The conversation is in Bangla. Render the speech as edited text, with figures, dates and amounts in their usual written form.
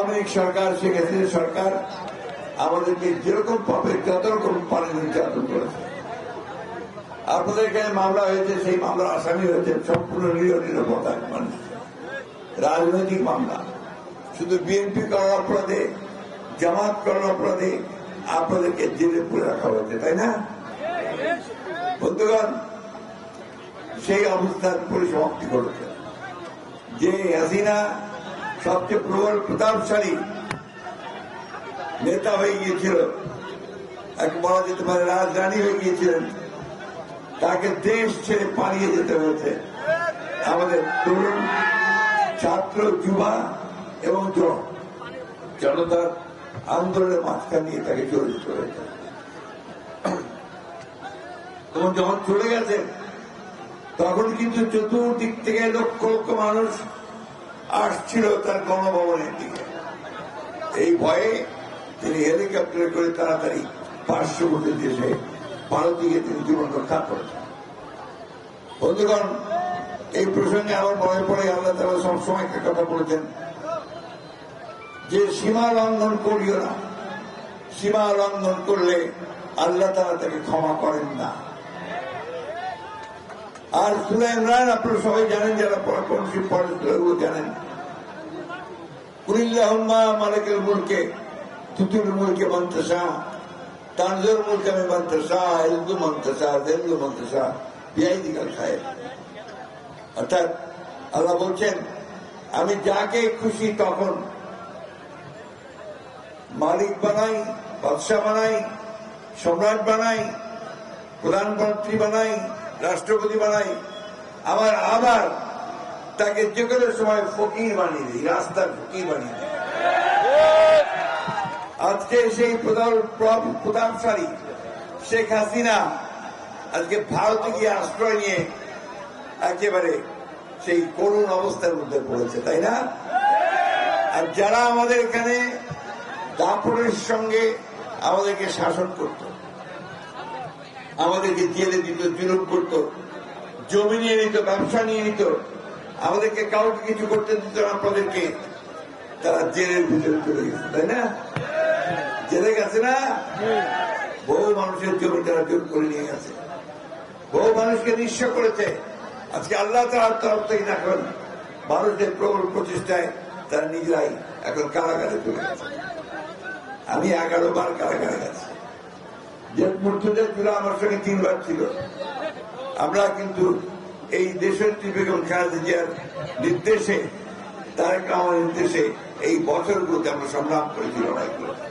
আওয়ামী লীগ সরকার, শেখ হাসিনা সরকার আমাদেরকে যেরকম পাবে যত রকম পানি নির্যাতন করেছে। আপনাদের এখানে মামলা হয়েছে, সেই মামলার আসামি হয়েছে সম্পূর্ণ নিরপরাধ মানুষ, রাজনৈতিক মামলা। শুধু বিএনপি করার অপরাধে, জামাত করার অপরাধে আপনাদেরকে জেলে পুরে রাখা হয়েছে, তাই না বন্ধুগণ? সেই অবস্থার পরিসমাপ্তি করেছে যে হাসিনা সবচেয়ে প্রবল প্রতাপশালী নেতা হয়ে গিয়েছিল, এক বলা যেতে পারে রাজধানী হয়ে গিয়েছিলেন, তাকে দেশ ছেড়ে পালিয়ে যেতে হয়েছে। আমাদের তরুণ, ছাত্র, যুবা এবং জনতার আন্দোলনের মাঝখান নিয়ে তাকে চলে যেতে হয়েছে। এবং যখন চলে গেছে তখন কিন্তু চতুর্দিক থেকে লক্ষ লক্ষ মানুষ আসছিল তার গণভবনের দিকে। এই ভয়ে তিনি হেলিকপ্টারে করে তাড়াতাড়ি পার্শ্ববর্তী দেশে ভারতীয় তিনি জীবন রক্ষা করেছেন। বন্ধুগণ, এই প্রসঙ্গে আমার মনে পড়ে আল্লাহ তাআলা সবসময় একটা কথা বলেছেন যে সীমা লঙ্ঘন করিও না, সীমা লঙ্ঘন করলে আল্লাহ তাআলা তাকে ক্ষমা করেন না। আর সূরা ইমরান আপনারা সবাই জানেন, যারা পড়াশোনা পড়াশোনা জানেন, কুলিল্লাহুম্মা মালিকাল মুলকে তুতুল মুলকে মান তাশা তানজুল মুলকে মান তাশা ইযু মান তাশা যাল্লু মান তাশা বিয়াইদিকাল খায়র। অর্থাৎ আল্লাহ বলছেন, আমি যাকে খুশি তখন মালিক বানাই, বাদশা বানাই, সম্রাট বানাই, প্রধানমন্ত্রী বানাই, রাষ্ট্রপতি বানাই, আবার তাকে যে কোনো সময় ফকির বানিয়ে দিই, রাস্তার ফকির বানিয়ে দিই। আজকে সেই প্রতাপশালী শেখ হাসিনা আজকে ভারতে গিয়ে আশ্রয় নিয়ে একেবারে সেই করুণ অবস্থার মধ্যে পড়েছে, তাই না? আর যারা আমাদের এখানে দাপটের সঙ্গে আমাদেরকে শাসন করত, আমাদেরকে জেলে দিত, জুলুম করত, জমি নিয়ে নিত, ব্যবসা নিয়ে নিত, আমাদেরকে কাউকে কিছু করতে দিত না, আপনাদেরকে তারা জেলের ভিতরে চলে গেছে, তাই না? জেলে গেছে না? বহু মানুষের জমি তারা জোর করে নিয়ে গেছে, বহু মানুষকে নিঃস্ব করেছে। আজকে আল্লাহ তাআলার তরফ থেকে এখন মানুষদের প্রবল প্রচেষ্টায় তারা নিজেরাই এখন কারাগারে চলে গেছে। আমি 11 বার কারাগারে গেছি। যে মুর্তজা জুলা আমার সঙ্গে 3 বার ছিল। আমরা কিন্তু এই দেশের বেগম খালেদা জিয়ার নির্দেশে, তারেক রহমানের নির্দেশে এই বছরগুলোতে আমরা সংগ্রাম করেছি, লড়াই করেছি।